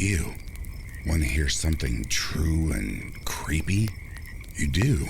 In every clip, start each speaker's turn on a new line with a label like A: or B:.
A: You want to hear something true and creepy? You do?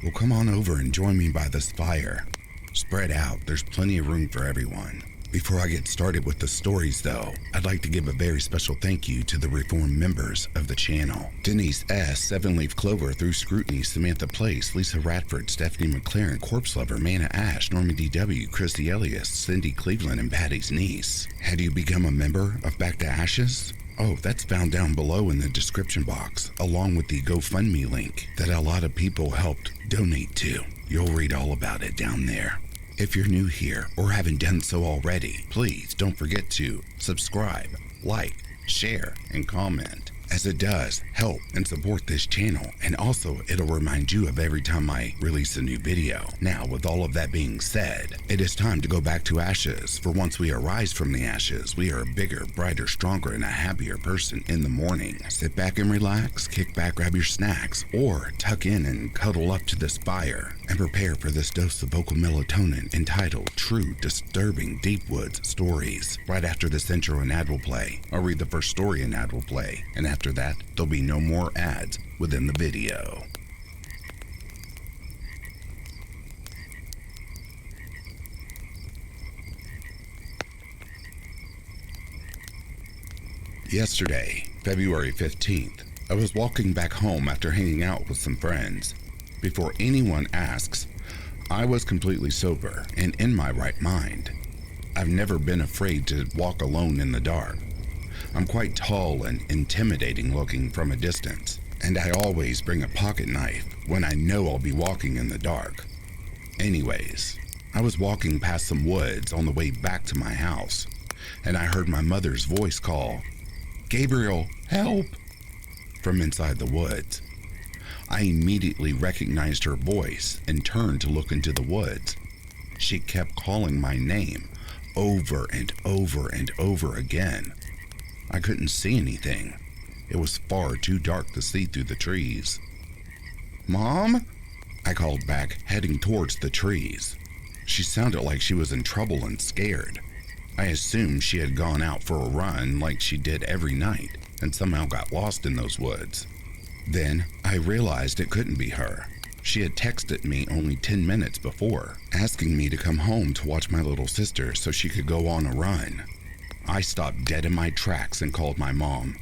A: Well, come on over and join me by this fire. Spread out, there's plenty of room for everyone. Before I get started with the stories though, I'd like to give a very special thank you to the reformed members of the channel. Denise S., 7 Leaf Clover, Through Scrutiny, Samantha Place, Lisa Radford, Stephanie McLaren, Corpse Lover, Manna Ash, Norman D.W., Christy Elias, Cindy Cleveland, and Patty's niece. How do you become a member of Back to Ashes? Oh, that's found down below in the description box, along with the GoFundMe link that a lot of people helped donate to. You'll read all about it down there. If you're new here or haven't done so already, please don't forget to subscribe, like, share, and comment, as it does help and support this channel, and also it'll remind you of every time I release a new video. Now, with all of that being said, it is time to go back to ashes, for once we arise from the ashes, we are a bigger, brighter, stronger, and a happier person in the morning. Sit back and relax, kick back, grab your snacks, or tuck in and cuddle up to this fire, and prepare for this dose of vocal melatonin entitled True Disturbing Deep Woods Stories. Right after this intro, an ad will play. I'll read the first story an ad will play, and after that, there'll be no more ads within the video. Yesterday, February 15th, I was walking back home after hanging out with some friends. Before anyone asks, I was completely sober and in my right mind. I've never been afraid to walk alone in the dark. I'm quite tall and intimidating looking from a distance, and I always bring a pocket knife when I know I'll be walking in the dark. Anyways, I was walking past some woods on the way back to my house, and I heard my mother's voice call, "Gabriel, help!" from inside the woods. I immediately recognized her voice and turned to look into the woods. She kept calling my name over and over and over again. I couldn't see anything. It was far too dark to see through the trees. "Mom?" I called back, heading towards the trees. She sounded like she was in trouble and scared. I assumed she had gone out for a run like she did every night and somehow got lost in those woods. Then I realized it couldn't be her. She had texted me only 10 minutes before, asking me to come home to watch my little sister so she could go on a run. I stopped dead in my tracks and called my mom.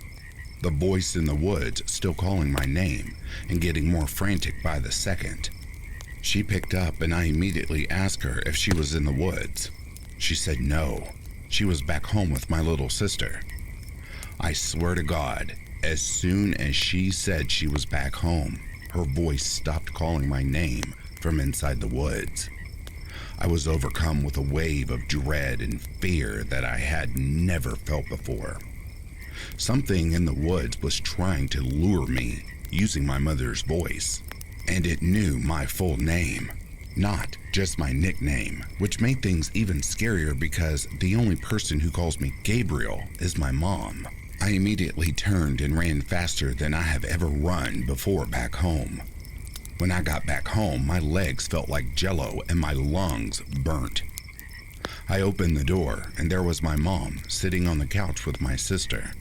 A: The voice in the woods still calling my name and getting more frantic by the second. She picked up and I immediately asked her if she was in the woods. She said no, she was back home with my little sister. I swear to God, as soon as she said she was back home, her voice stopped calling my name from inside the woods. I was overcome with a wave of dread and fear that I had never felt before. Something in the woods was trying to lure me using my mother's voice, and it knew my full name, not just my nickname, which made things even scarier because the only person who calls me Gabriel is my mom. I immediately turned and ran faster than I have ever run before back home. When I got back home, my legs felt like jello and my lungs burnt. I opened the door and there was my mom sitting on the couch with my sister.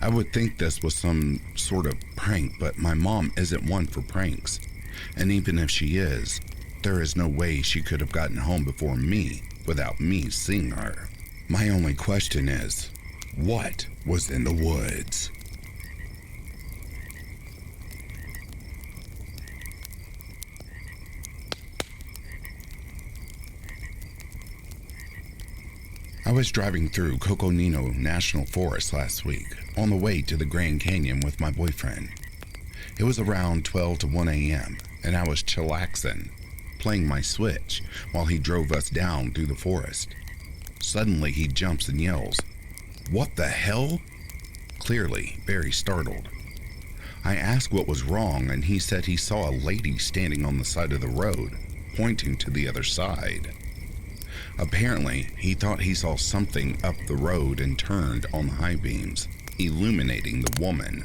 A: I would think this was some sort of prank, but my mom isn't one for pranks. And even if she is, there is no way she could have gotten home before me without me seeing her. My only question is, what was in the woods? I was driving through Coconino National Forest last week on the way to the Grand Canyon with my boyfriend. It was around 12 to 1 a.m. and I was chillaxing, playing my Switch while he drove us down through the forest. Suddenly he jumps and yells, "What the hell?" Clearly very startled. I asked what was wrong and he said he saw a lady standing on the side of the road, pointing to the other side. Apparently, he thought he saw something up the road and turned on the high beams, illuminating the woman.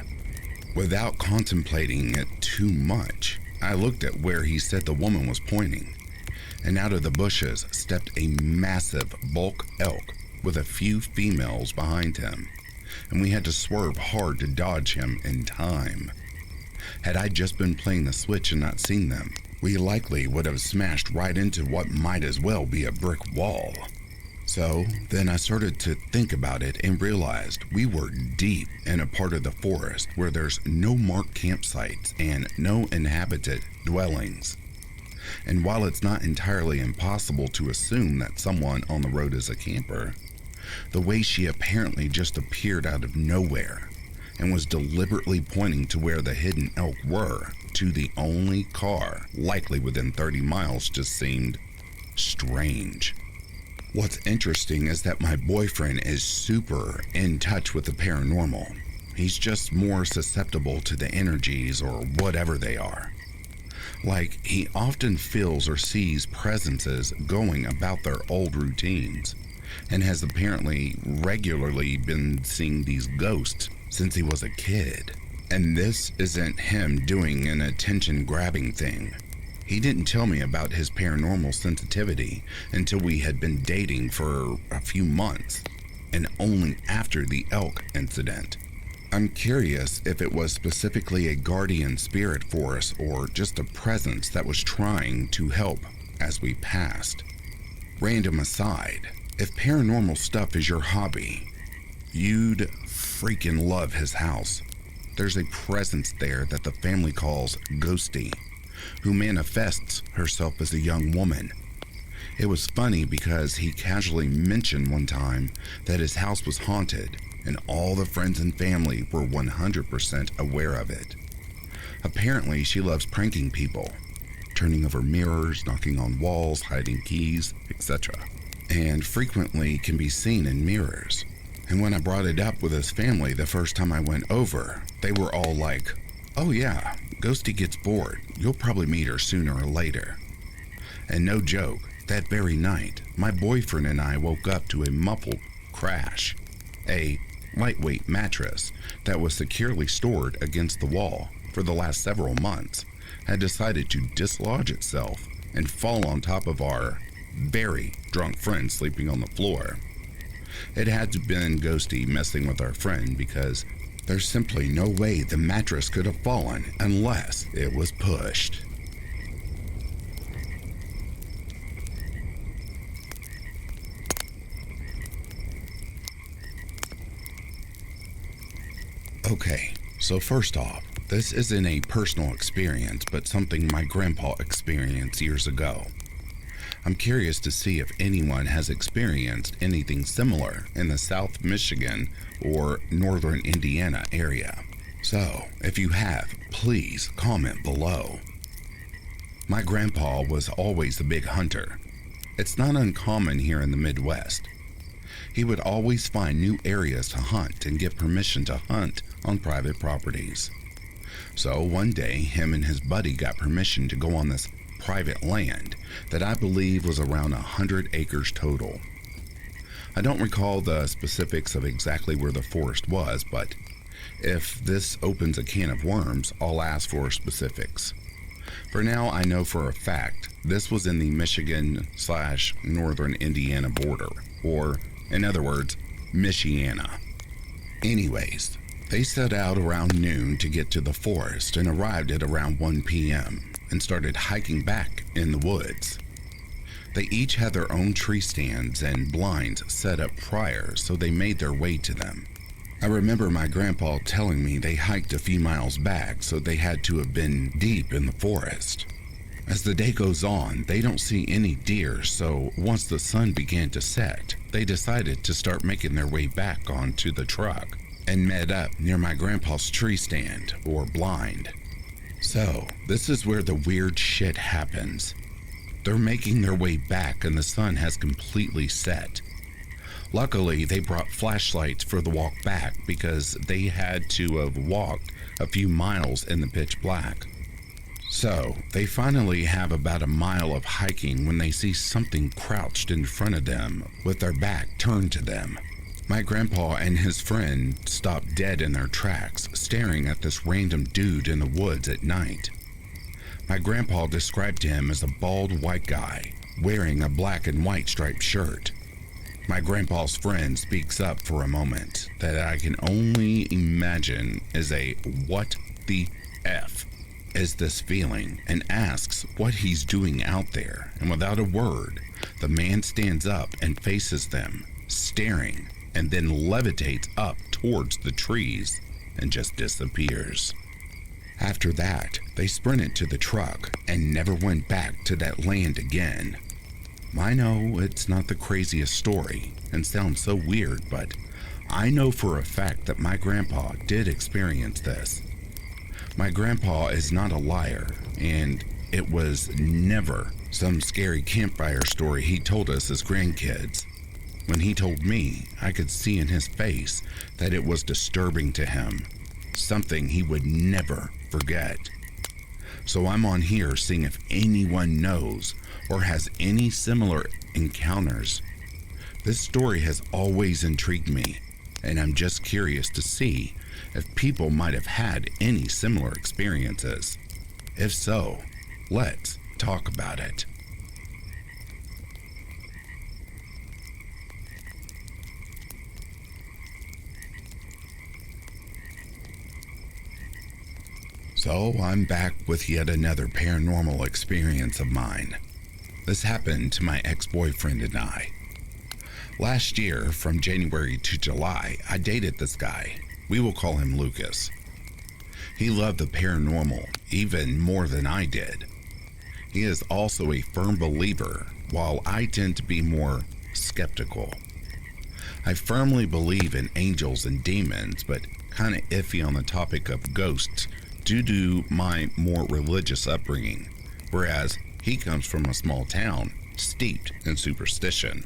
A: Without contemplating it too much, I looked at where he said the woman was pointing, and out of the bushes stepped a massive bulk elk with a few females behind him, and we had to swerve hard to dodge him in time. Had I just been playing the switch and not seen them, we likely would have smashed right into what might as well be a brick wall. So then I started to think about it and realized we were deep in a part of the forest where there's no marked campsites and no inhabited dwellings. And while it's not entirely impossible to assume that someone on the road is a camper, the way she apparently just appeared out of nowhere and was deliberately pointing to where the hidden elk were, to the only car likely within 30 miles, just seemed strange. What's interesting is that my boyfriend is super in touch with the paranormal. He's just more susceptible to the energies or whatever they are. Like, he often feels or sees presences going about their old routines, and has apparently regularly been seeing these ghosts since he was a kid. And this isn't him doing an attention-grabbing thing. He didn't tell me about his paranormal sensitivity until we had been dating for a few months, and only after the elk incident. I'm curious if it was specifically a guardian spirit for us or just a presence that was trying to help as we passed. Random aside, if paranormal stuff is your hobby, you'd freaking love his house. There's a presence there that the family calls Ghosty, who manifests herself as a young woman. It was funny because he casually mentioned one time that his house was haunted, and all the friends and family were 100% aware of it. Apparently, she loves pranking people, turning over mirrors, knocking on walls, hiding keys, etc., and frequently can be seen in mirrors. And when I brought it up with his family the first time I went over, they were all like, "Oh yeah, Ghosty gets bored. You'll probably meet her sooner or later." And no joke, that very night, my boyfriend and I woke up to a muffled crash. A lightweight mattress that was securely stored against the wall for the last several months had decided to dislodge itself and fall on top of our very drunk friend sleeping on the floor. It had to have been Ghosty messing with our friend, because there's simply no way the mattress could have fallen unless it was pushed. Okay, so first off, this isn't a personal experience, but something my grandpa experienced years ago. I'm curious to see if anyone has experienced anything similar in the South Michigan or Northern Indiana area. So, if you have, please comment below. My grandpa was always a big hunter. It's not uncommon here in the Midwest. He would always find new areas to hunt and get permission to hunt on private properties. So one day, him and his buddy got permission to go on this private land that I believe was around 100 acres total. I don't recall the specifics of exactly where the forest was, but if this opens a can of worms, I'll ask for specifics. For now, I know for a fact this was in the Michigan/Northern Indiana border, or in other words, Michiana. Anyways, they set out around noon to get to the forest and arrived at around 1 p.m. and started hiking back in the woods. They each had their own tree stands and blinds set up prior, so they made their way to them. I remember my grandpa telling me they hiked a few miles back, so they had to have been deep in the forest. As the day goes on, they don't see any deer, so once the sun began to set, they decided to start making their way back onto the truck and met up near my grandpa's tree stand, or blind. So, this is where the weird shit happens. They're making their way back and the sun has completely set. Luckily, they brought flashlights for the walk back because they had to have walked a few miles in the pitch black. So, they finally have about a mile of hiking when they see something crouched in front of them with their back turned to them. My grandpa and his friend stopped dead in their tracks, staring at this random dude in the woods at night. My grandpa described him as a bald white guy, wearing a black and white striped shirt. My grandpa's friend speaks up for a moment that I can only imagine is a "what the F" is this feeling, and asks what he's doing out there, and without a word, the man stands up and faces them, staring, and then levitates up towards the trees and just disappears. After that, they sprinted to the truck and never went back to that land again. I know it's not the craziest story and sounds so weird, but I know for a fact that my grandpa did experience this. My grandpa is not a liar, and it was never some scary campfire story he told us as grandkids. When he told me, I could see in his face that it was disturbing to him, something he would never forget. So I'm on here seeing if anyone knows or has any similar encounters. This story has always intrigued me, and I'm just curious to see if people might have had any similar experiences. If so, let's talk about it. So I'm back with yet another paranormal experience of mine. This happened to my ex-boyfriend and I. Last year, from January to July, I dated this guy. We will call him Lucas. He loved the paranormal even more than I did. He is also a firm believer, while I tend to be more skeptical. I firmly believe in angels and demons, but kind of iffy on the topic of ghosts due to my more religious upbringing, whereas he comes from a small town steeped in superstition.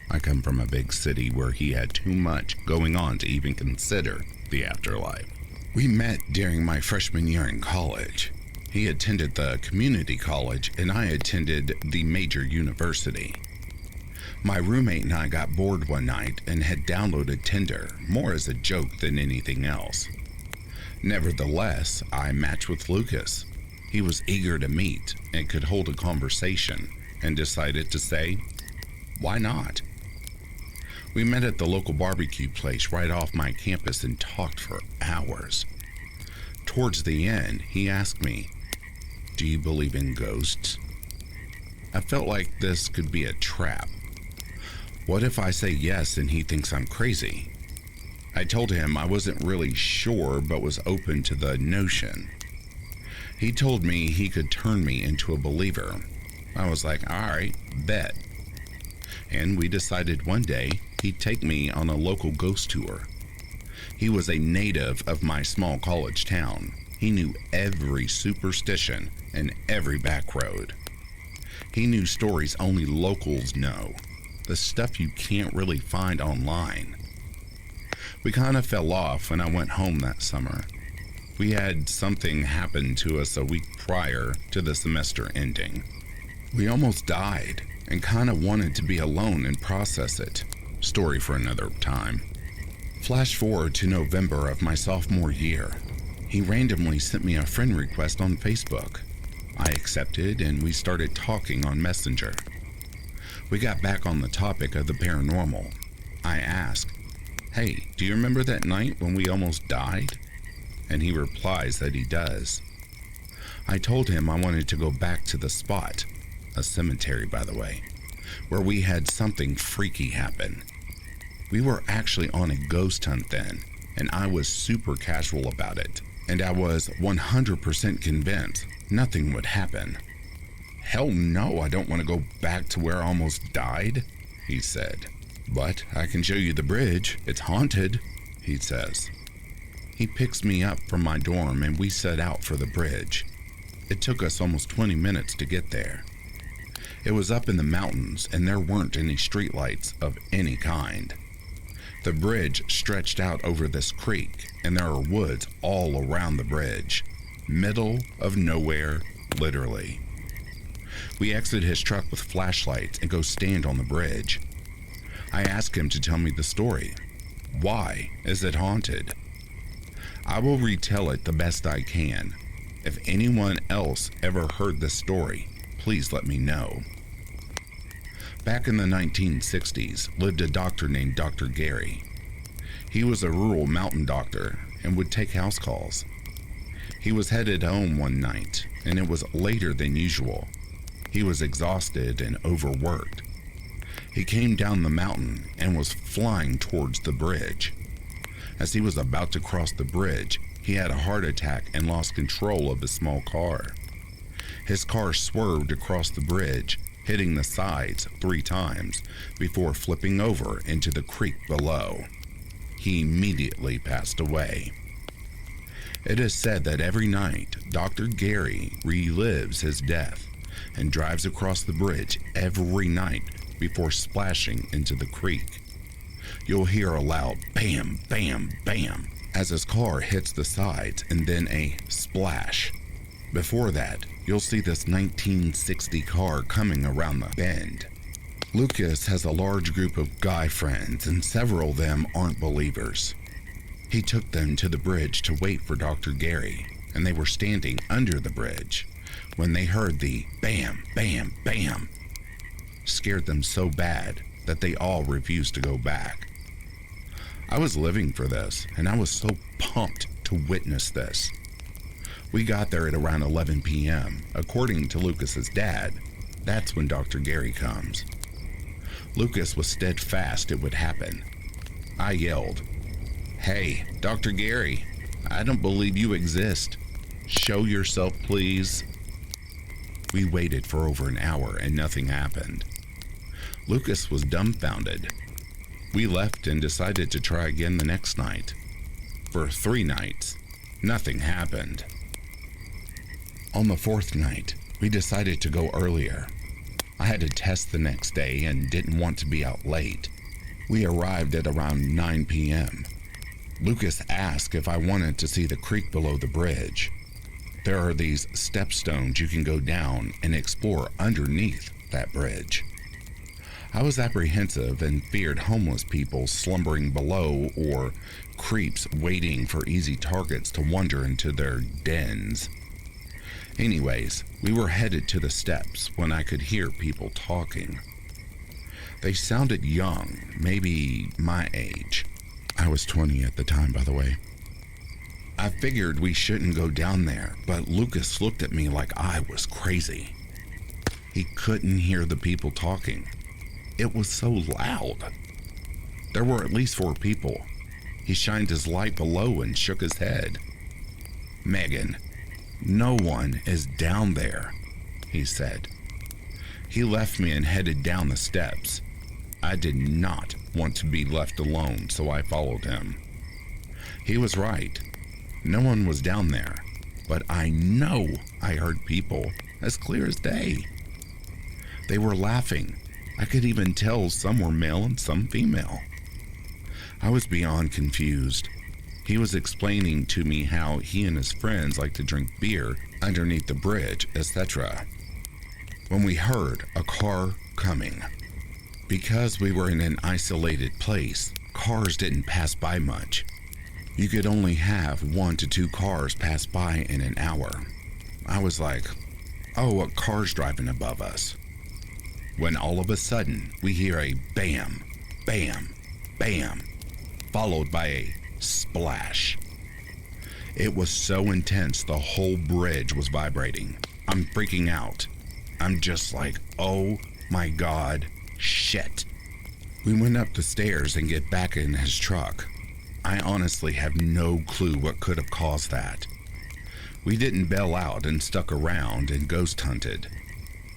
A: I come from a big city where he had too much going on to even consider the afterlife. We met during my freshman year in college. He attended the community college and I attended the major university. My roommate and I got bored one night and had downloaded Tinder, more as a joke than anything else. Nevertheless, I matched with Lucas. He was eager to meet and could hold a conversation, and decided to say, why not? We met at the local barbecue place right off my campus and talked for hours. Towards the end, he asked me, "Do you believe in ghosts?" I felt like this could be a trap. What if I say yes and he thinks I'm crazy? I told him I wasn't really sure but was open to the notion. He told me he could turn me into a believer. I was like, alright, bet. And we decided one day he'd take me on a local ghost tour. He was a native of my small college town. He knew every superstition and every back road. He knew stories only locals know, the stuff you can't really find online. We kind of fell off when I went home that summer. We had something happen to us a week prior to the semester ending. We almost died and kind of wanted to be alone and process it. Story for another time. Flash forward to November of my sophomore year. He randomly sent me a friend request on Facebook. I accepted and we started talking on Messenger. We got back on the topic of the paranormal. I asked, "Hey, do you remember that night when we almost died?" And he replies that he does. I told him I wanted to go back to the spot, a cemetery by the way, where we had something freaky happen. We were actually on a ghost hunt then, and I was super casual about it, and I was 100% convinced nothing would happen. "Hell no, I don't want to go back to where I almost died," he said. "But I can show you the bridge. It's haunted," he says. He picks me up from my dorm and we set out for the bridge. It took us almost 20 minutes to get there. It was up in the mountains and there weren't any streetlights of any kind. The bridge stretched out over this creek and there are woods all around the bridge. Middle of nowhere, literally. We exit his truck with flashlights and go stand on the bridge. I ask him to tell me the story. Why is it haunted? I will retell it the best I can. If anyone else ever heard this story, please let me know. Back in the 1960s, lived a doctor named Dr. Gary. He was a rural mountain doctor and would take house calls. He was headed home one night, and it was later than usual. He was exhausted and overworked. He came down the mountain and was flying towards the bridge. As he was about to cross the bridge, he had a heart attack and lost control of his small car. His car swerved across the bridge, hitting the sides 3 times before flipping over into the creek below. He immediately passed away. It is said that every night, Dr. Gary relives his death and drives across the bridge every night before splashing into the creek. You'll hear a loud bam, bam, bam as his car hits the sides, and then a splash. Before that, you'll see this 1960 car coming around the bend. Lucas has a large group of guy friends, and several of them aren't believers. He took them to the bridge to wait for Dr. Gary, and they were standing under the bridge when they heard the bam, bam, bam. Scared them so bad that they all refused to go back. I was living for this, and I was so pumped to witness this. We got there at around 11 p.m. According to Lucas's dad, that's when Dr. Gary comes. Lucas was steadfast it would happen. I yelled, "Hey, Dr. Gary, I don't believe you exist. Show yourself, please." We waited for over an hour and nothing happened. Lucas was dumbfounded. We left and decided to try again the next night. For 3 nights, nothing happened. On the 4th night, we decided to go earlier. I had a test the next day and didn't want to be out late. We arrived at around 9 p.m. Lucas asked if I wanted to see the creek below the bridge. There are these stepstones you can go down and explore underneath that bridge. I was apprehensive and feared homeless people slumbering below or creeps waiting for easy targets to wander into their dens. Anyways, we were headed to the steps when I could hear people talking. They sounded young, maybe my age. I was 20 at the time, by the way. I figured we shouldn't go down there, but Lucas looked at me like I was crazy. He couldn't hear the people talking. It was so loud. There were at least 4 people. He shined his light below and shook his head. "Megan, no one is down there," he said. He left me and headed down the steps. I did not want to be left alone, so I followed him. He was right. No one was down there, but I know I heard people as clear as day. They were laughing. I could even tell some were male and some female. I was beyond confused. He was explaining to me how he and his friends like to drink beer underneath the bridge, etc. When we heard a car coming. Because we were in an isolated place, cars didn't pass by much. You could only have 1 to 2 cars pass by in an hour. I was like, oh, a car's driving above us. When all of a sudden, we hear a bam, bam, bam, followed by a splash. It was so intense the whole bridge was vibrating. I'm freaking out. I'm just like, oh my God, shit. We went up the stairs and get back in his truck. I honestly have no clue what could have caused that. We didn't bail out and stuck around and ghost hunted.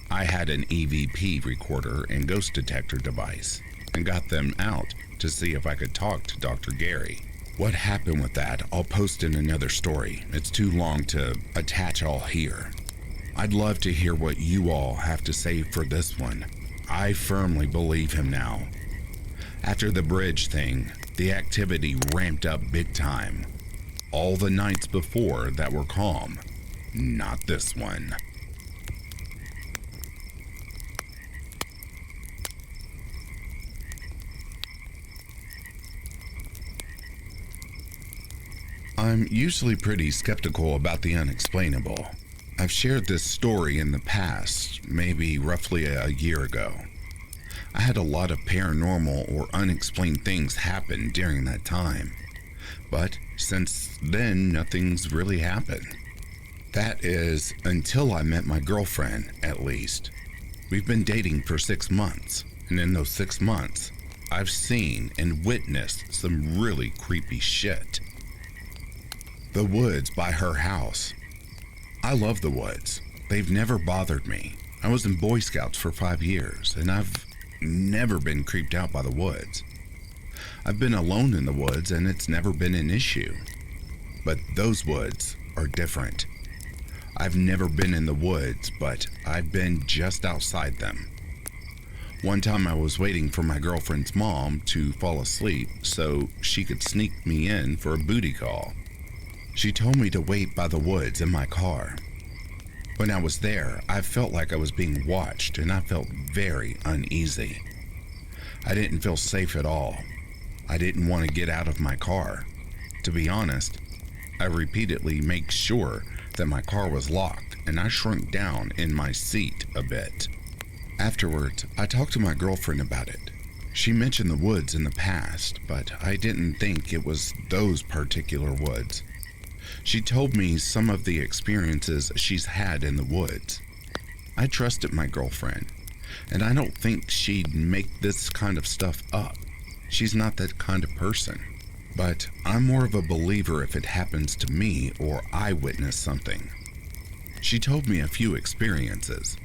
A: I had an EVP recorder and ghost detector device and got them out to see if I could talk to Dr. Gary. What happened with that, I'll post in another story. It's too long to attach all here. I'd love to hear what you all have to say for this one. I firmly believe him now. After the bridge thing, the activity ramped up big time. All the nights before that were calm, not this one. I'm usually pretty skeptical about the unexplainable. I've shared this story in the past, maybe roughly a year ago. I had a lot of paranormal or unexplained things happen during that time, but since then, nothing's really happened. That is, until I met my girlfriend, at least. We've been dating for 6 months, and in those 6 months, I've seen and witnessed some really creepy shit. The woods by her house. I love the woods. They've never bothered me. I was in Boy Scouts for 5 years, and I've never been creeped out by the woods. I've been alone in the woods, and it's never been an issue. But those woods are different. I've never been in the woods, but I've been just outside them. One time I was waiting for my girlfriend's mom to fall asleep so she could sneak me in for a booty call. She told me to wait by the woods in my car. When I was there, I felt like I was being watched, and I felt very uneasy. I didn't feel safe at all. I didn't want to get out of my car. To be honest, I repeatedly made sure that my car was locked, and I shrunk down in my seat a bit. Afterwards, I talked to my girlfriend about it. She mentioned the woods in the past, but I didn't think it was those particular woods. She told me some of the experiences she's had in the woods. I trusted my girlfriend, and I don't think she'd make this kind of stuff up. She's not that kind of person. But I'm more of a believer if it happens to me or I witness something. She told me a few experiences.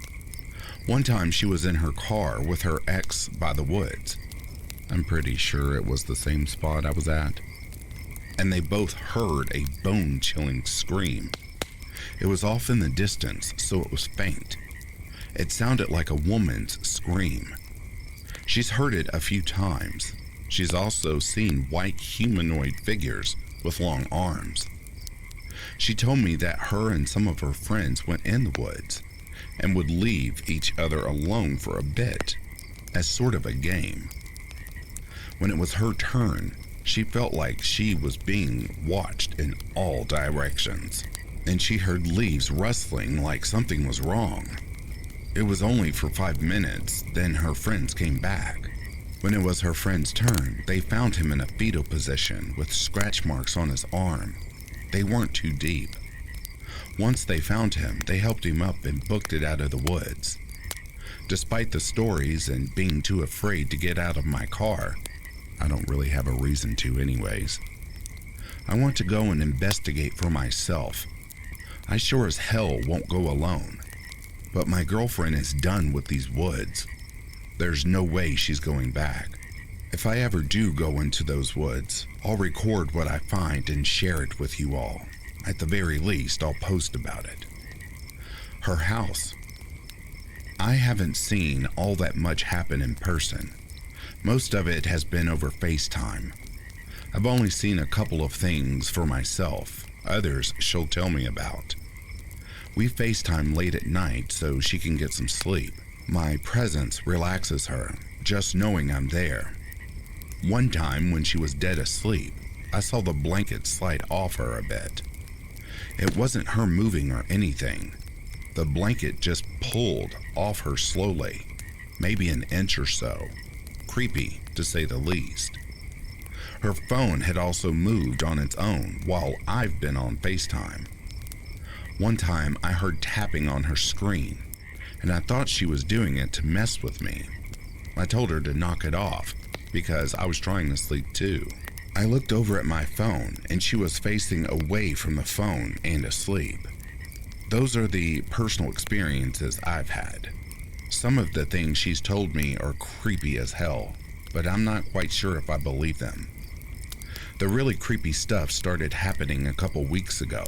A: One time she was in her car with her ex by the woods. I'm pretty sure it was the same spot I was at. And they both heard a bone-chilling scream. It was off in the distance, so it was faint. It sounded like a woman's scream. She's heard it a few times. She's also seen white humanoid figures with long arms. She told me that her and some of her friends went in the woods and would leave each other alone for a bit, as sort of a game. When it was her turn, she felt like she was being watched in all directions, and she heard leaves rustling like something was wrong. It was only for 5 minutes, then her friends came back. When it was her friend's turn, they found him in a fetal position with scratch marks on his arm. They weren't too deep. Once they found him, they helped him up and booked it out of the woods. Despite the stories and being too afraid to get out of my car, I don't really have a reason to anyways. I want to go and investigate for myself. I sure as hell won't go alone. But my girlfriend is done with these woods. There's no way she's going back. If I ever do go into those woods, I'll record what I find and share it with you all. At the very least, I'll post about it. Her house. I haven't seen all that much happen in person. Most of it has been over FaceTime. I've only seen a couple of things for myself. Others she'll tell me about. We FaceTime late at night so she can get some sleep. My presence relaxes her, just knowing I'm there. One time when she was dead asleep, I saw the blanket slide off her a bit. It wasn't her moving or anything. The blanket just pulled off her slowly, maybe an inch or so. Creepy, to say the least. Her phone had also moved on its own while I've been on FaceTime. One time I heard tapping on her screen, and I thought she was doing it to mess with me. I told her to knock it off because I was trying to sleep too. I looked over at my phone and she was facing away from the phone and asleep. Those are the personal experiences I've had. Some of the things she's told me are creepy as hell, but I'm not quite sure if I believe them. The really creepy stuff started happening a couple weeks ago.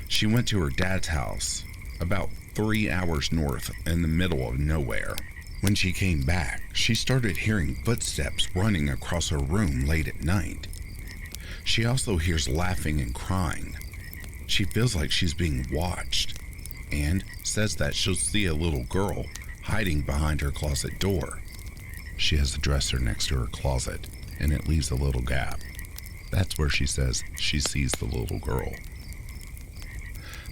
A: She went to her dad's house, about 3 hours north in the middle of nowhere. When she came back, she started hearing footsteps running across her room late at night. She also hears laughing and crying. She feels like she's being watched, and says that she'll see a little girl hiding behind her closet door. She has a dresser next to her closet, and it leaves a little gap. That's where she says she sees the little girl.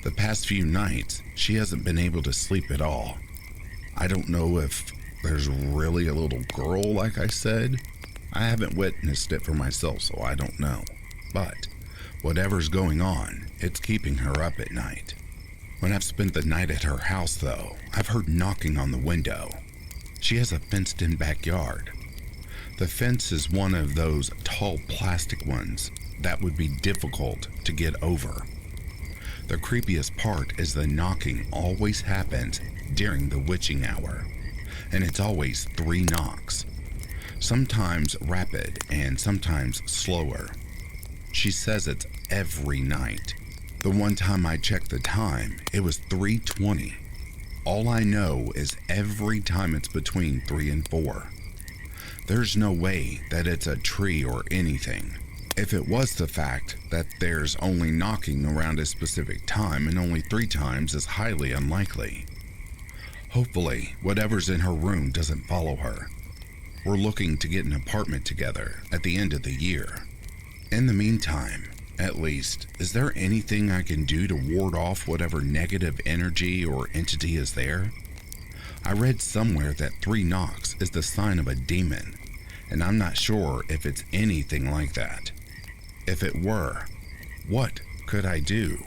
A: The past few nights, she hasn't been able to sleep at all. I don't know if there's really a little girl, like I said. I haven't witnessed it for myself, so I don't know. But whatever's going on, it's keeping her up at night. When I've spent the night at her house, though, I've heard knocking on the window. She has a fenced-in backyard. The fence is one of those tall plastic ones that would be difficult to get over. The creepiest part is the knocking always happens during the witching hour, and it's always 3 knocks, sometimes rapid and sometimes slower. She says it's every night. The one time I checked the time, it was 3:20. All I know is every time it's between 3 and 4. There's no way that it's a tree or anything. If it was the fact that there's only knocking around a specific time and only 3 times is highly unlikely. Hopefully, whatever's in her room doesn't follow her. We're looking to get an apartment together at the end of the year. In the meantime, at least, is there anything I can do to ward off whatever negative energy or entity is there? I read somewhere that 3 knocks is the sign of a demon, and I'm not sure if it's anything like that. If it were, what could I do?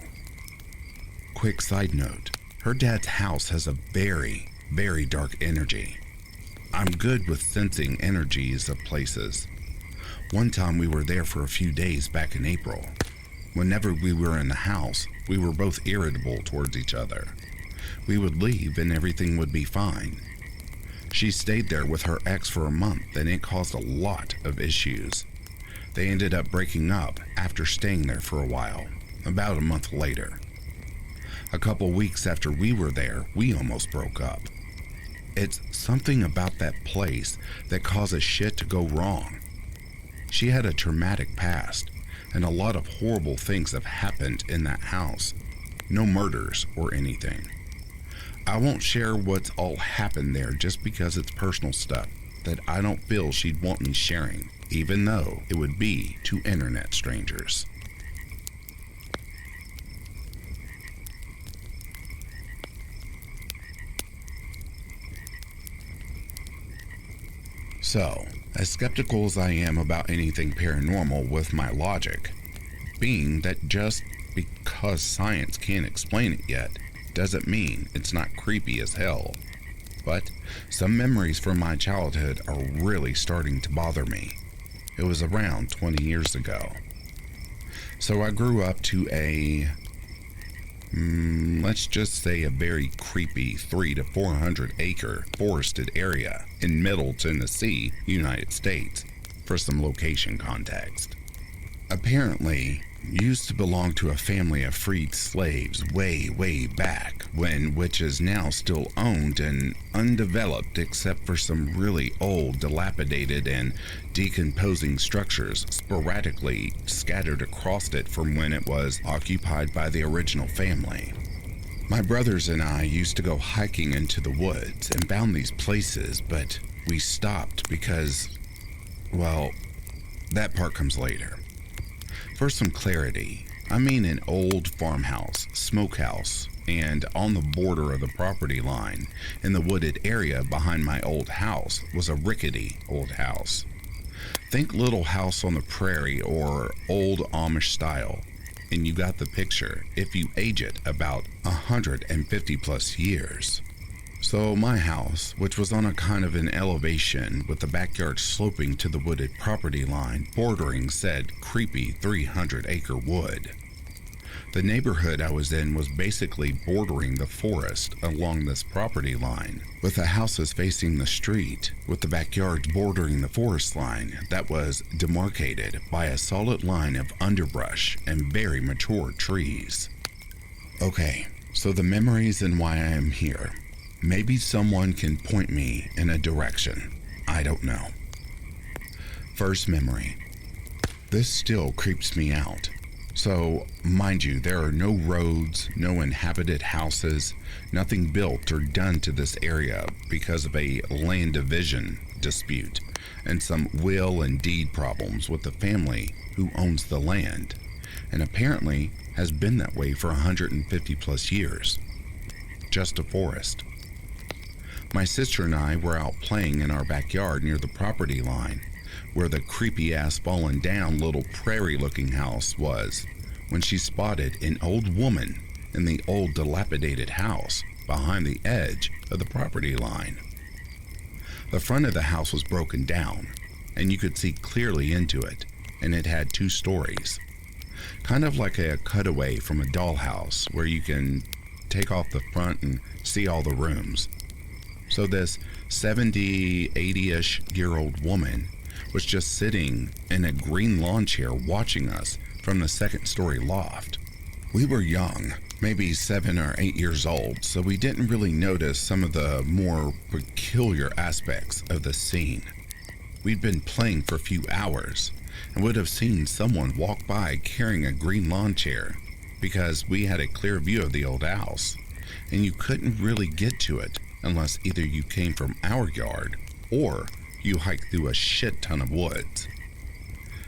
A: Quick side note, her dad's house has a very, very dark energy. I'm good with sensing energies of places. One time we were there for a few days back in April. Whenever we were in the house, we were both irritable towards each other. We would leave and everything would be fine. She stayed there with her ex for a month and it caused a lot of issues. They ended up breaking up after staying there for a while, about a month later. A couple weeks after we were there, we almost broke up. It's something about that place that causes shit to go wrong. She had a traumatic past, and a lot of horrible things have happened in that house. No murders or anything. I won't share what's all happened there just because it's personal stuff that I don't feel she'd want me sharing, even though it would be to internet strangers. So, as skeptical as I am about anything paranormal with my logic, being that just because science can't explain it yet, doesn't mean it's not creepy as hell. But some memories from my childhood are really starting to bother me. It was around 20 years ago. So I grew up to a, let's just say a very creepy 300 to 400 acre forested area in Middle Tennessee, United States, for some location context. Apparently, used to belong to a family of freed slaves way back when, which is now still owned and undeveloped except for some really old, dilapidated and decomposing structures sporadically scattered across it from when it was occupied by the original family. My brothers and I used to go hiking into the woods and found these places, but we stopped because, well, that part comes later. For some clarity, I mean an old farmhouse, smokehouse, and on the border of the property line in the wooded area behind my old house was a rickety old house. Think Little House on the Prairie or old Amish style, and you got the picture if you age it about 150 plus years. So my house, which was on a kind of an elevation with the backyard sloping to the wooded property line bordering said creepy 300-acre wood. The neighborhood I was in was basically bordering the forest along this property line, with the houses facing the street, with the backyards bordering the forest line that was demarcated by a solid line of underbrush and very mature trees. Okay, so the memories and why I am here. Maybe someone can point me in a direction. I don't know. First memory. This still creeps me out. So, mind you, there are no roads, no inhabited houses, nothing built or done to this area because of a land division dispute and some will and deed problems with the family who owns the land, and apparently has been that way for 150 plus years. Just a forest. My sister and I were out playing in our backyard near the property line, where the creepy-ass fallen down little prairie-looking house was, when she spotted an old woman in the old dilapidated house behind the edge of the property line. The front of the house was broken down, and you could see clearly into it, and it had 2 stories. Kind of like a cutaway from a dollhouse where you can take off the front and see all the rooms. So this 70, 80-ish year old woman was just sitting in a green lawn chair watching us from the 2nd story loft. We were young, maybe 7 or 8 years old, so we didn't really notice some of the more peculiar aspects of the scene. We'd been playing for a few hours and would have seen someone walk by carrying a green lawn chair because we had a clear view of the old house, and you couldn't really get to it unless either you came from our yard or you hiked through a shit ton of woods.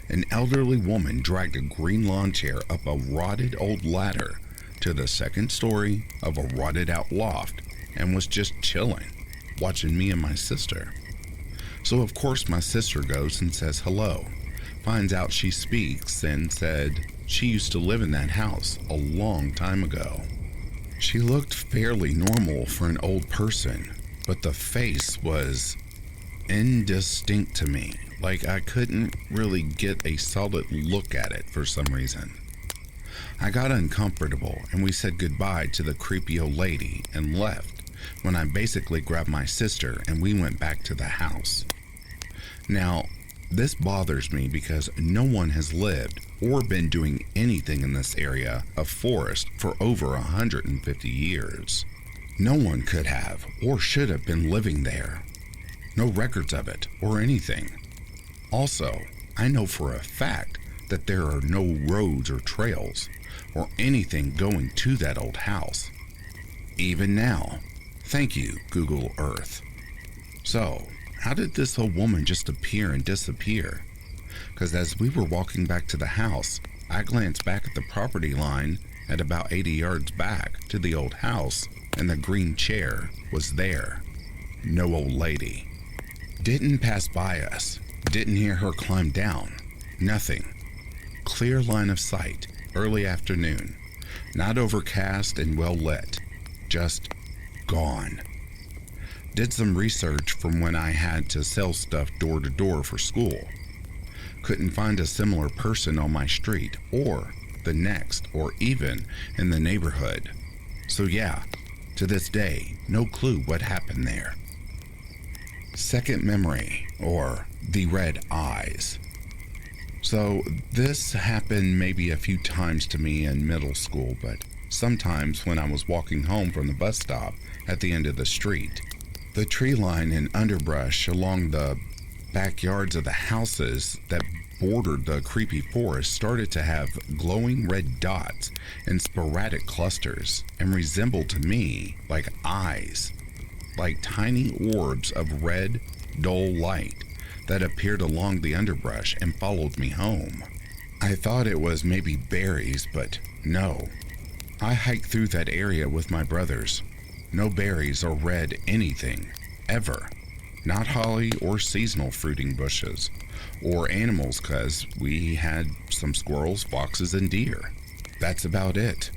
A: An elderly woman dragged a green lawn chair up a rotted old ladder to the 2nd story of a rotted out loft and was just chilling, watching me and my sister. So of course my sister goes and says hello, finds out she speaks, and said she used to live in that house a long time ago. She looked fairly normal for an old person, but the face was indistinct to me. Like I couldn't really get a solid look at it for some reason. I got uncomfortable and we said goodbye to the creepy old lady and left when I basically grabbed my sister and we went back to the house. Now, this bothers me because no one has lived or been doing anything in this area of forest for over 150 years. No one could have or should have been living there. No records of it or anything. Also, I know for a fact that there are no roads or trails or anything going to that old house. Even now. Thank you, Google Earth. So, how did this old woman just appear and disappear? Because as we were walking back to the house, I glanced back at the property line at about 80 yards back to the old house, and the green chair was there. No old lady. Didn't pass by us. Didn't hear her climb down. Nothing. Clear line of sight, early afternoon. Not overcast and well lit. Just gone. Did some research from when I had to sell stuff door to door for school. Couldn't find a similar person on my street or the next or even in the neighborhood. So yeah, to this day, no clue what happened there. Second memory, or the red eyes. So this happened maybe a few times to me in middle school, but sometimes when I was walking home from the bus stop at the end of the street. The tree line and underbrush along the backyards of the houses that bordered the creepy forest started to have glowing red dots in sporadic clusters and resembled to me like eyes, like tiny orbs of red, dull light that appeared along the underbrush and followed me home. I thought it was maybe berries, but no. I hiked through that area with my brothers. No berries or red anything, ever. Not holly or seasonal fruiting bushes, or animals, cause we had some squirrels, foxes, and deer. That's about it.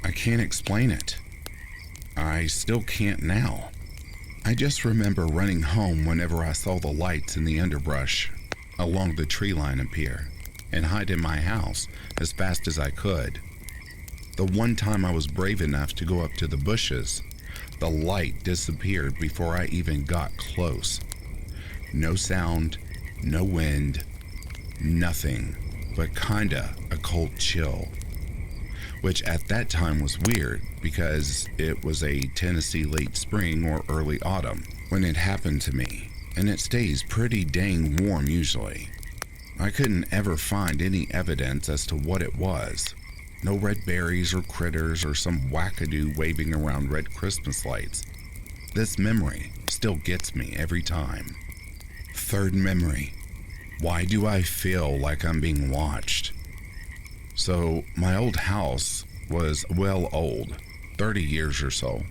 A: I can't explain it. I still can't now. I just remember running home whenever I saw the lights in the underbrush along the tree line appear, and hide in my house as fast as I could. The one time I was brave enough to go up to the bushes, the light disappeared before I even got close. No sound, no wind, nothing, but kinda a cold chill. Which at that time was weird because it was a Tennessee late spring or early autumn when it happened to me, and it stays pretty dang warm usually. I couldn't ever find any evidence as to what it was. No red berries or critters or some wackadoo waving around red Christmas lights. This memory still gets me every time. Third memory. Why do I feel like I'm being watched? So, my old house was well old, 30 years or so.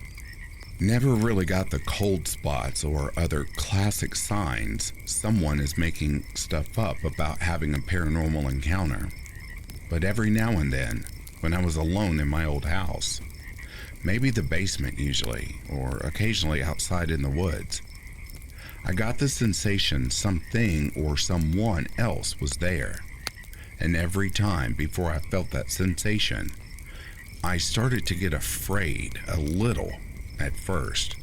A: Never really got the cold spots or other classic signs someone is making stuff up about having a paranormal encounter. But every now and then, when I was alone in my old house, maybe the basement usually, or occasionally outside in the woods, I got the sensation something or someone else was there. And every time before I felt that sensation, I started to get afraid a little at first.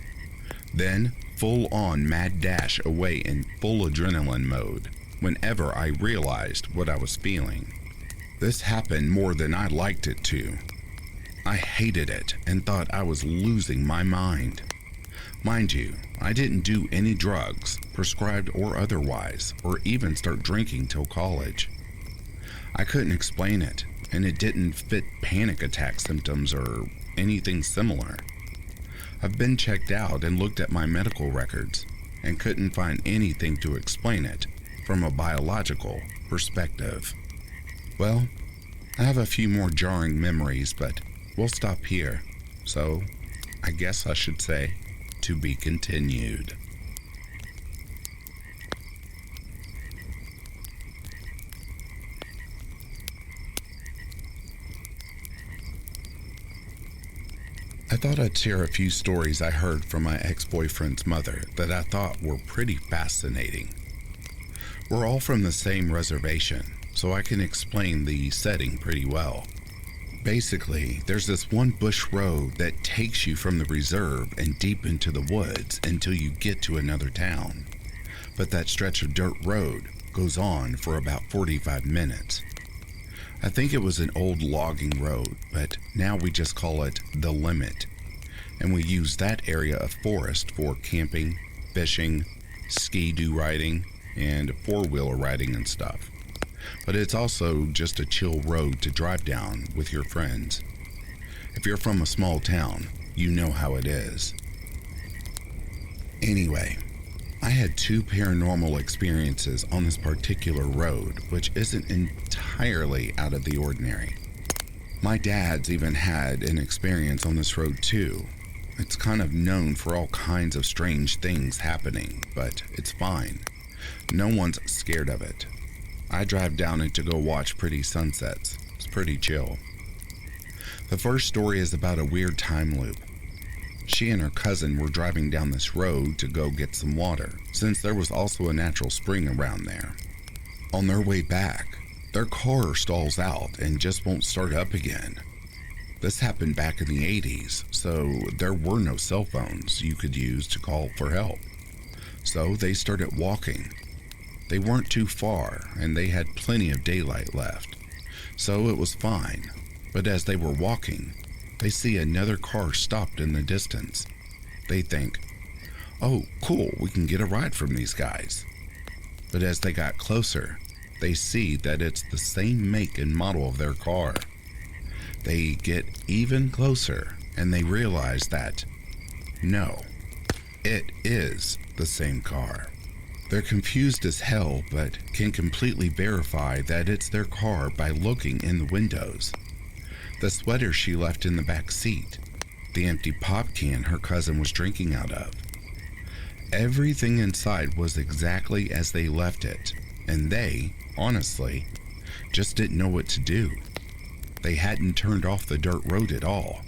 A: Then full-on mad dash away in full adrenaline mode whenever I realized what I was feeling. This happened more than I liked it to. I hated it and thought I was losing my mind. Mind you, I didn't do any drugs, prescribed or otherwise, or even start drinking till college. I couldn't explain it, and it didn't fit panic attack symptoms or anything similar. I've been checked out and looked at my medical records and couldn't find anything to explain it from a biological perspective. Well, I have a few more jarring memories, but we'll stop here. So, I guess I should say, to be continued. I thought I'd share a few stories I heard from my ex-boyfriend's mother that I thought were pretty fascinating. We're all from the same reservation, so I can explain the setting pretty well. Basically, there's this one bush road that takes you from the reserve and deep into the woods until you get to another town. But that stretch of dirt road goes on for about 45 minutes. I think it was an old logging road, but now we just call it the limit. And we use that area of forest for camping, fishing, ski-doo riding, and four-wheeler riding and stuff. But it's also just a chill road to drive down with your friends. If you're from a small town, you know how it is. Anyway, I had 2 paranormal experiences on this particular road, which isn't entirely out of the ordinary. My dad's even had an experience on this road too. It's kind of known for all kinds of strange things happening, but it's fine. No one's scared of it. I drive down it to go watch pretty sunsets. It's pretty chill. The first story is about a weird time loop. She and her cousin were driving down this road to go get some water, since there was also a natural spring around there. On their way back, their car stalls out and just won't start up again. This happened back in the 80s, so there were no cell phones you could use to call for help. So they started walking. They weren't too far, and they had plenty of daylight left, so it was fine. But as they were walking, they see another car stopped in the distance. They think, "Oh, cool, we can get a ride from these guys." But as they got closer, they see that it's the same make and model of their car. They get even closer, and they realize that, no, it is the same car. They're confused as hell, but can completely verify that it's their car by looking in the windows. The sweater she left in the back seat, the empty pop can her cousin was drinking out of. Everything inside was exactly as they left it, and they, honestly, just didn't know what to do. They hadn't turned off the dirt road at all.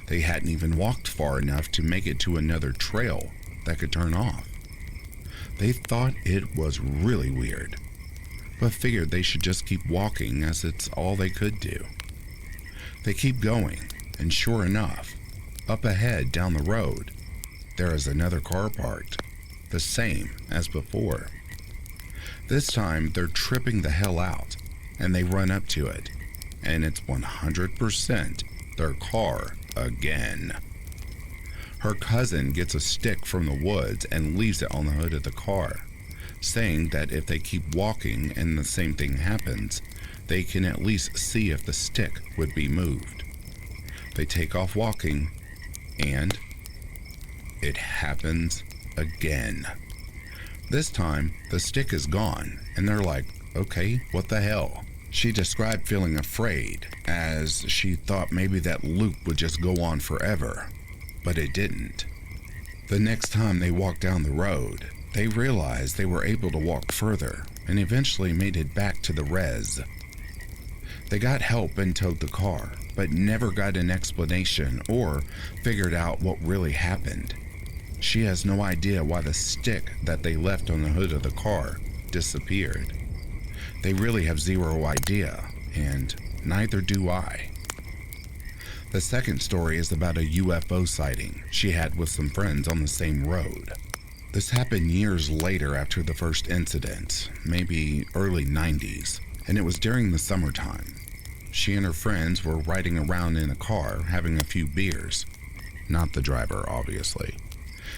A: They hadn't even walked far enough to make it to another trail that could turn off. They thought it was really weird, but figured they should just keep walking as it's all they could do. They keep going, and sure enough, up ahead down the road, there is another car parked, the same as before. This time they're tripping the hell out, and they run up to it, and it's 100% their car again. Her cousin gets a stick from the woods and leaves it on the hood of the car, saying that if they keep walking and the same thing happens, they can at least see if the stick would be moved. They take off walking, and it happens again. This time, the stick is gone, and they're like, okay, what the hell? She described feeling afraid, as she thought maybe that loop would just go on forever, but it didn't. The next time they walked down the road, they realized they were able to walk further and eventually made it back to the res. They got help and towed the car, but never got an explanation or figured out what really happened. She has no idea why the stick that they left on the hood of the car disappeared. They really have zero idea, and neither do I. The second story is about a UFO sighting she had with some friends on the same road. This happened years later after the first incident, maybe early 90s, and it was during the summertime. She and her friends were riding around in a car having a few beers, not the driver obviously,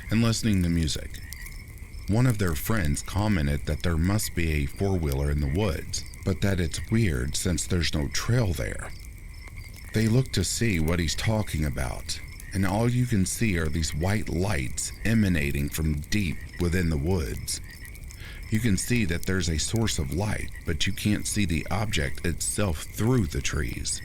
A: and listening to music. One of their friends commented that there must be a four-wheeler in the woods, but that it's weird since there's no trail there. They look to see what he's talking about, and all you can see are these white lights emanating from deep within the woods. You can see that there's a source of light, but you can't see the object itself through the trees.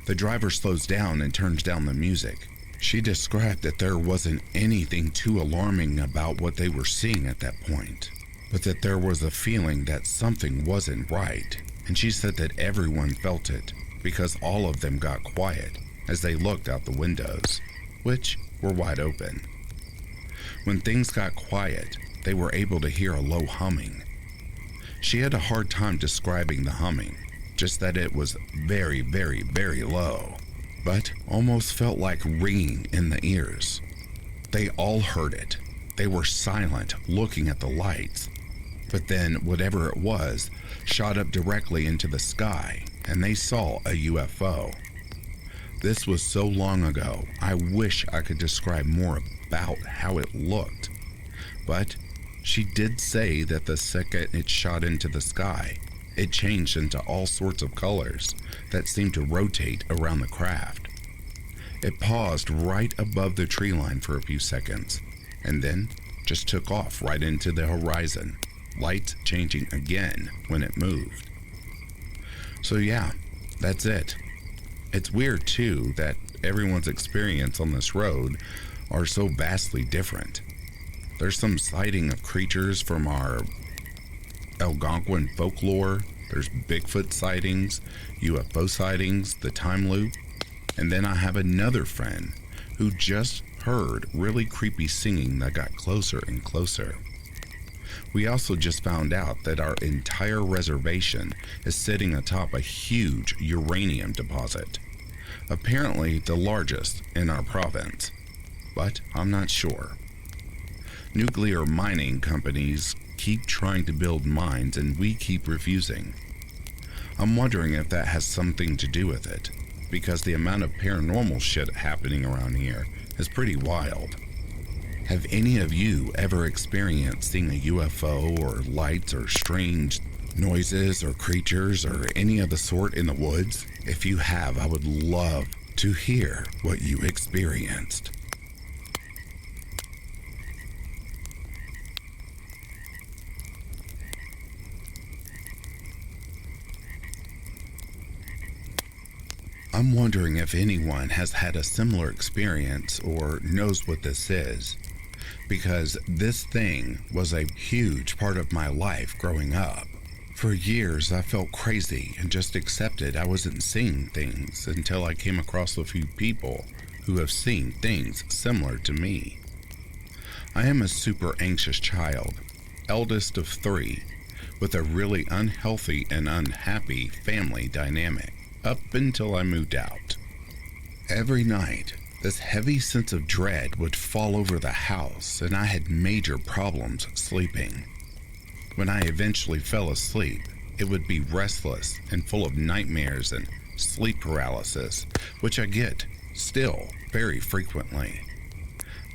A: The driver slows down and turns down the music. She described that there wasn't anything too alarming about what they were seeing at that point, but that there was a feeling that something wasn't right, and she said that everyone felt it because all of them got quiet as they looked out the windows, which were wide open. When things got quiet, they were able to hear a low humming. She had a hard time describing the humming, just that it was very, very, very low, but almost felt like ringing in the ears. They all heard it. They were silent, looking at the lights, but then whatever it was shot up directly into the sky, and they saw a UFO. This was so long ago, I wish I could describe more about how it looked, but she did say that the second it shot into the sky, it changed into all sorts of colors that seemed to rotate around the craft. It paused right above the tree line for a few seconds, and then just took off right into the horizon, lights changing again when it moved. So yeah, that's it. It's weird too that everyone's experience on this road are so vastly different. There's some sighting of creatures from our Algonquin folklore, there's Bigfoot sightings, UFO sightings, the time loop, and then I have another friend who just heard really creepy singing that got closer and closer. We also just found out that our entire reservation is sitting atop a huge uranium deposit, apparently the largest in our province, but I'm not sure. Nuclear mining companies keep trying to build mines and we keep refusing. I'm wondering if that has something to do with it, because the amount of paranormal shit happening around here is pretty wild. Have any of you ever experienced seeing a UFO or lights or strange noises or creatures or any of the sort in the woods? If you have, I would love to hear what you experienced. I'm wondering if anyone has had a similar experience or knows what this is, because this thing was a huge part of my life growing up. For years, I felt crazy and just accepted I wasn't seeing things until I came across a few people who have seen things similar to me. I am a super anxious child, eldest of 3, with a really unhealthy and unhappy family dynamic, up until I moved out. Every night, this heavy sense of dread would fall over the house, and I had major problems sleeping. When I eventually fell asleep, it would be restless and full of nightmares and sleep paralysis, which I get still very frequently.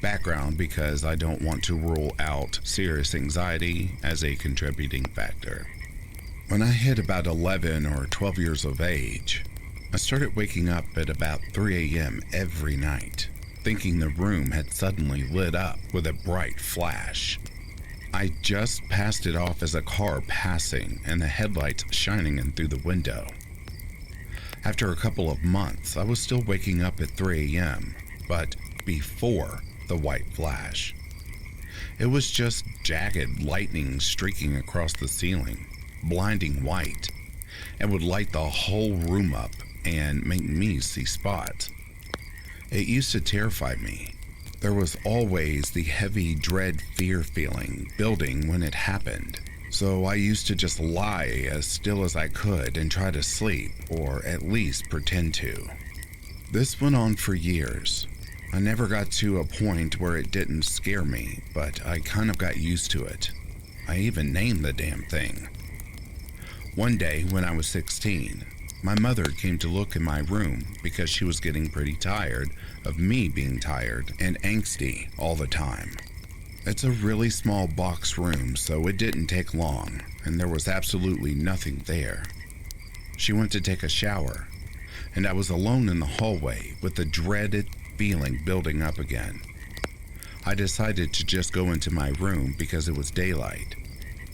A: Background, because I don't want to rule out serious anxiety as a contributing factor. When I hit about 11 or 12 years of age, I started waking up at about 3 a.m. every night, thinking the room had suddenly lit up with a bright flash. I just passed it off as a car passing and the headlights shining in through the window. After a couple of months, I was still waking up at 3 a.m., but before the white flash. It was just jagged lightning streaking across the ceiling, blinding white. It would light the whole room up and make me see spots. It used to terrify me. There was always the heavy dread fear feeling building when it happened. So I used to just lie as still as I could and try to sleep, or at least pretend to. This went on for years. I never got to a point where it didn't scare me, but I kind of got used to it. I even named the damn thing. One day when I was 16, my mother came to look in my room because she was getting pretty tired of me being tired and angsty all the time. It's a really small box room, so it didn't take long, and there was absolutely nothing there. She went to take a shower, and I was alone in the hallway with the dreaded feeling building up again. I decided to just go into my room because it was daylight.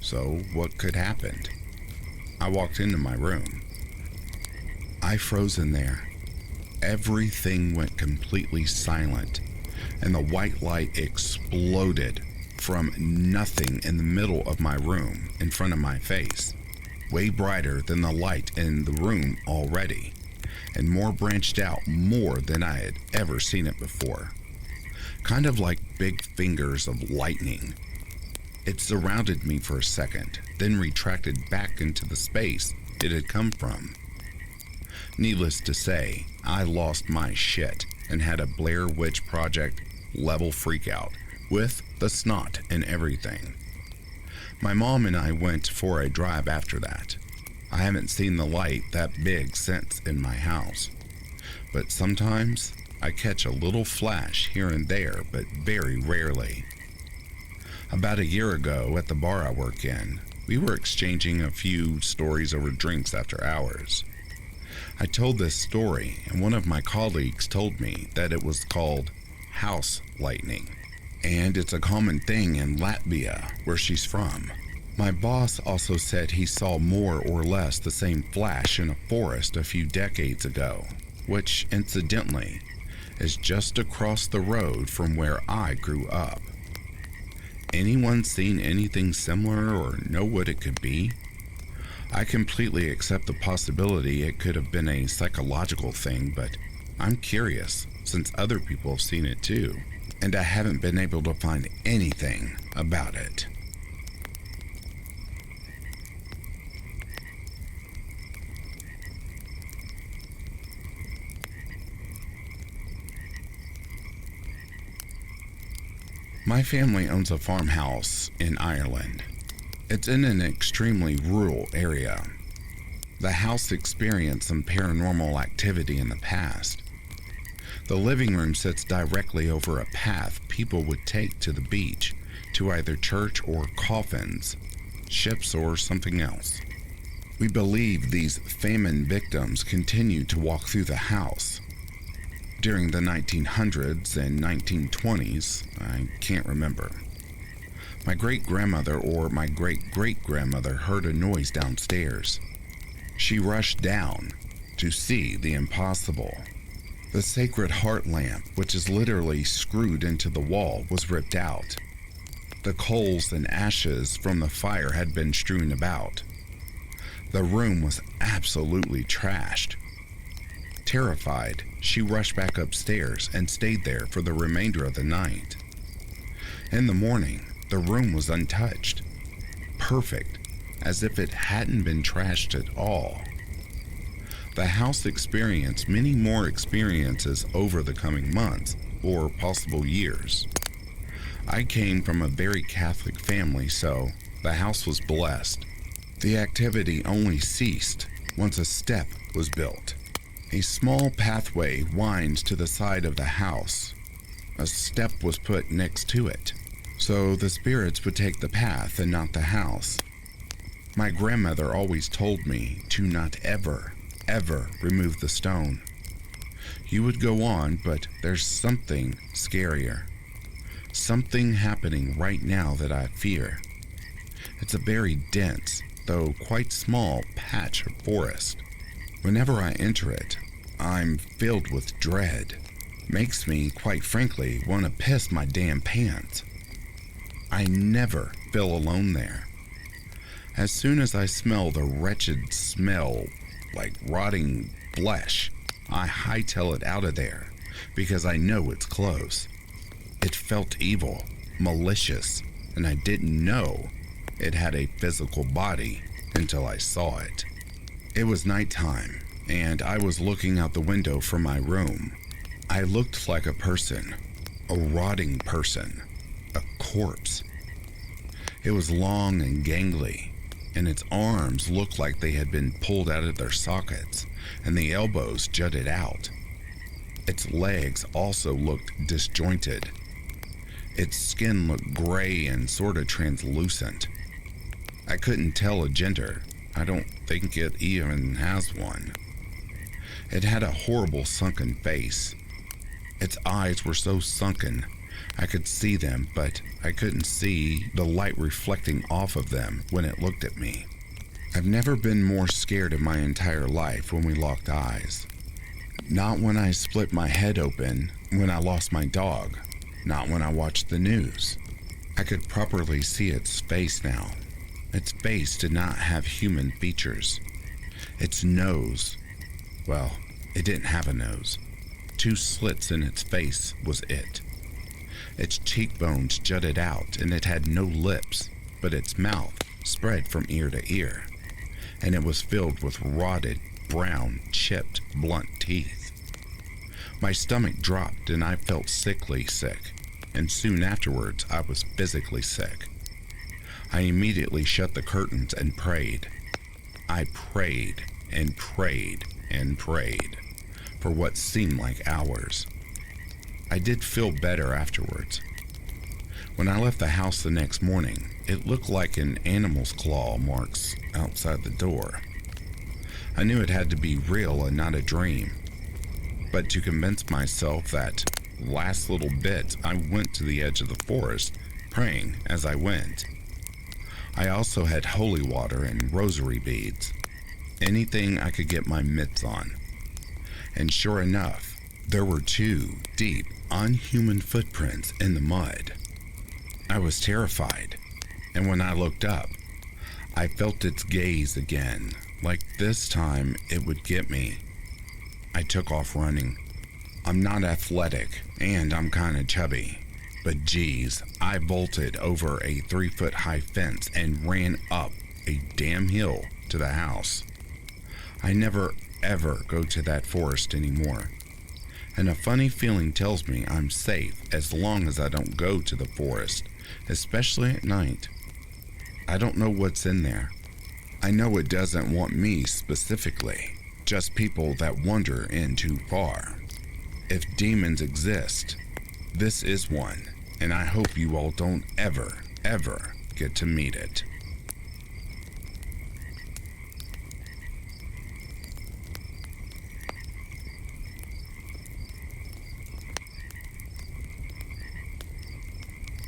A: So what could happen? I walked into my room. I froze in there. Everything went completely silent, and the white light exploded from nothing in the middle of my room in front of my face, way brighter than the light in the room already, and more branched out more than I had ever seen it before. Kind of like big fingers of lightning. It surrounded me for a second, then retracted back into the space it had come from. Needless to say, I lost my shit and had a Blair Witch Project level freakout with the snot and everything. My mom and I went for a drive after that. I haven't seen the light that big since in my house, but sometimes I catch a little flash here and there, but very rarely. About a year ago at the bar I work in, we were exchanging a few stories over drinks after hours. I told this story, and one of my colleagues told me that it was called house lightning, and it's a common thing in Latvia, where she's from. My boss also said he saw more or less the same flash in a forest a few decades ago, which, incidentally, is just across the road from where I grew up. Anyone seen anything similar or know what it could be? I completely accept the possibility it could have been a psychological thing, but I'm curious since other people have seen it too, and I haven't been able to find anything about it. My family owns a farmhouse in Ireland. It's in an extremely rural area. The house experienced some paranormal activity in the past. The living room sits directly over a path people would take to the beach, to either church or coffins, ships or something else. We believe these famine victims continued to walk through the house. During the 1900s and 1920s, I can't remember. My great-grandmother or my great-great-grandmother heard a noise downstairs. She rushed down to see the impossible. The Sacred Heart lamp, which is literally screwed into the wall, was ripped out. The coals and ashes from the fire had been strewn about. The room was absolutely trashed. Terrified, she rushed back upstairs and stayed there for the remainder of the night. In the morning, the room was untouched, perfect, as if it hadn't been trashed at all. The house experienced many more experiences over the coming months, or possible years. I came from a very Catholic family, so the house was blessed. The activity only ceased once a step was built. A small pathway winds to the side of the house. A step was put next to it, so the spirits would take the path and not the house. My grandmother always told me to not ever remove the stone. You would go on, but there's something scarier. Something happening right now that I fear. It's a very dense, though quite small, patch of forest. Whenever I enter it, I'm filled with dread. Makes me, quite frankly, want to piss my damn pants. I never feel alone there. As soon as I smell the wretched smell like rotting flesh, I hightail it out of there because I know it's close. It felt evil, malicious, and I didn't know it had a physical body until I saw it. It was nighttime, and I was looking out the window from my room. I looked like a person, a rotting person, a corpse. It was long and gangly, and its arms looked like they had been pulled out of their sockets, and the elbows jutted out. Its legs also looked disjointed. Its skin looked gray and sort of translucent. I couldn't tell a gender. I don't think it even has one. It had a horrible sunken face. Its eyes were so sunken, I could see them, but I couldn't see the light reflecting off of them when it looked at me. I've never been more scared in my entire life when we locked eyes. Not when I split my head open, when I lost my dog, not when I watched the news. I could properly see its face now. Its face did not have human features. Its nose, well, it didn't have a nose. 2 slits in its face was it. Its cheekbones jutted out, and it had no lips, but its mouth spread from ear to ear, and it was filled with rotted, brown, chipped, blunt teeth. My stomach dropped, and I felt sickly sick, and soon afterwards I was physically sick. I immediately shut the curtains and prayed. I prayed and prayed and prayed for what seemed like hours. I did feel better afterwards. When I left the house the next morning, it looked like an animal's claw marks outside the door. I knew it had to be real and not a dream. But to convince myself that last little bit, I went to the edge of the forest, praying as I went. I also had holy water and rosary beads, anything I could get my mitts on. And sure enough, there were 2 deep, unhuman footprints in the mud. I was terrified, and when I looked up, I felt its gaze again, like this time it would get me. I took off running. I'm not athletic, and I'm kinda chubby, but geez, I vaulted over a 3-foot-high fence and ran up a damn hill to the house. I never ever go to that forest anymore. And a funny feeling tells me I'm safe as long as I don't go to the forest, especially at night. I don't know what's in there. I know it doesn't want me specifically, just people that wander in too far. If demons exist, this is one, and I hope you all don't ever, ever get to meet it.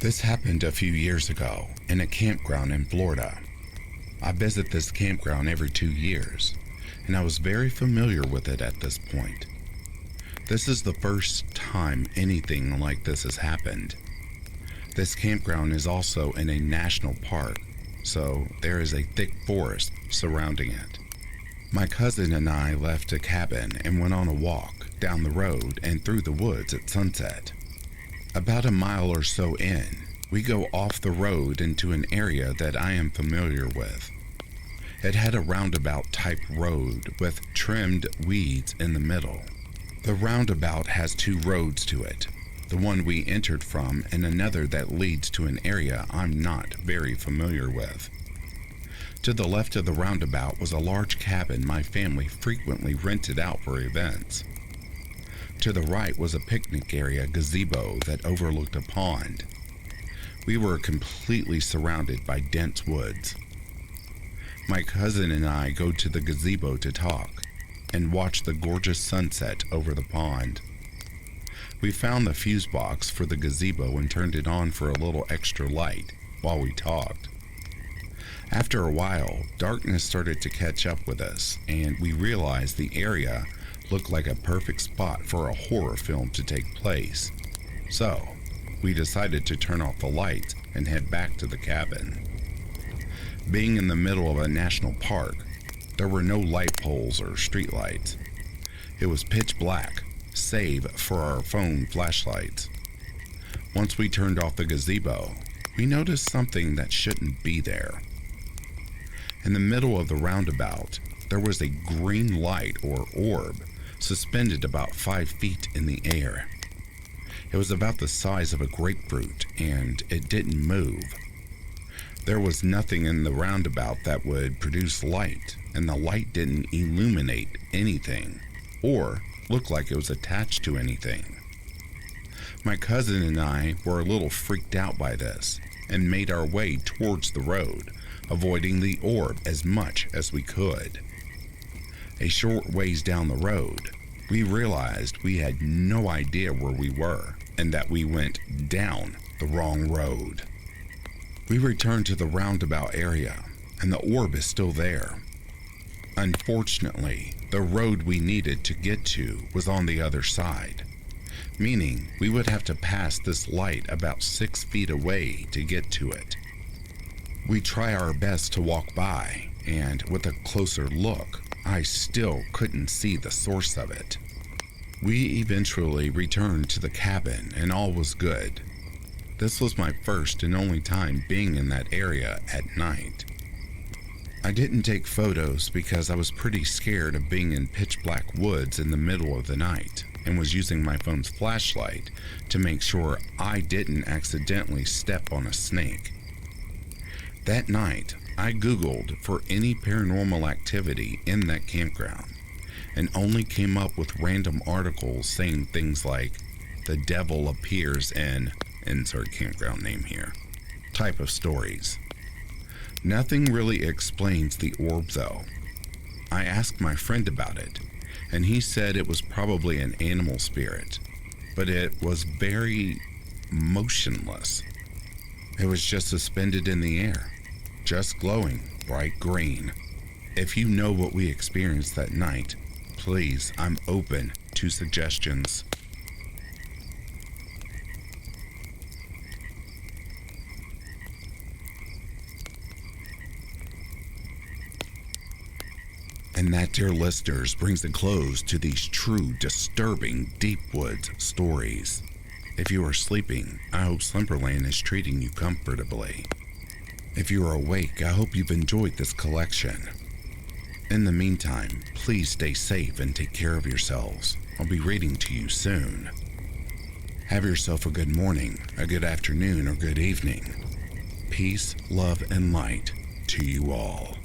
A: This happened a few years ago in a campground in Florida. I visit this campground every 2 years, and I was very familiar with it at this point. This is the first time anything like this has happened. This campground is also in a national park, so there is a thick forest surrounding it. My cousin and I left a cabin and went on a walk down the road and through the woods at sunset. About a mile or so in, we go off the road into an area that I am familiar with. It had a roundabout type road with trimmed weeds in the middle. The roundabout has 2 roads to it, the one we entered from and another that leads to an area I'm not very familiar with. To the left of the roundabout was a large cabin my family frequently rented out for events. To the right was a picnic area gazebo that overlooked a pond. We were completely surrounded by dense woods. My cousin and I go to the gazebo to talk and watch the gorgeous sunset over the pond. We found the fuse box for the gazebo and turned it on for a little extra light while we talked. After a while, darkness started to catch up with us, and we realized the area looked like a perfect spot for a horror film to take place. So, we decided to turn off the lights and head back to the cabin. Being in the middle of a national park, there were no light poles or street lights. It was pitch black, save for our phone flashlights. Once we turned off the gazebo, we noticed something that shouldn't be there. In the middle of the roundabout, there was a green light or orb suspended about 5 feet in the air. It was about the size of a grapefruit, and it didn't move. There was nothing in the roundabout that would produce light, and the light didn't illuminate anything or look like it was attached to anything. My cousin and I were a little freaked out by this and made our way towards the road, avoiding the orb as much as we could. A short ways down the road, we realized we had no idea where we were and that we went down the wrong road. We returned to the roundabout area, and the orb is still there. Unfortunately, the road we needed to get to was on the other side, meaning we would have to pass this light about 6 feet away to get to it. We try our best to walk by, and with a closer look, I still couldn't see the source of it. We eventually returned to the cabin and all was good. This was my first and only time being in that area at night. I didn't take photos because I was pretty scared of being in pitch black woods in the middle of the night and was using my phone's flashlight to make sure I didn't accidentally step on a snake. That night, I Googled for any paranormal activity in that campground and only came up with random articles saying things like, "The devil appears in," insert campground name here, type of stories. Nothing really explains the orb though. I asked my friend about it, and he said it was probably an animal spirit, but it was very motionless. It was just suspended in the air, just glowing bright green. If you know what we experienced that night, please, I'm open to suggestions. And that, dear listeners, brings a close to these true, disturbing, deep woods stories. If you are sleeping, I hope Slumberland is treating you comfortably. If you are awake, I hope you've enjoyed this collection. In the meantime, please stay safe and take care of yourselves. I'll be reading to you soon. Have yourself a good morning, a good afternoon, or good evening. Peace, love, and light to you all.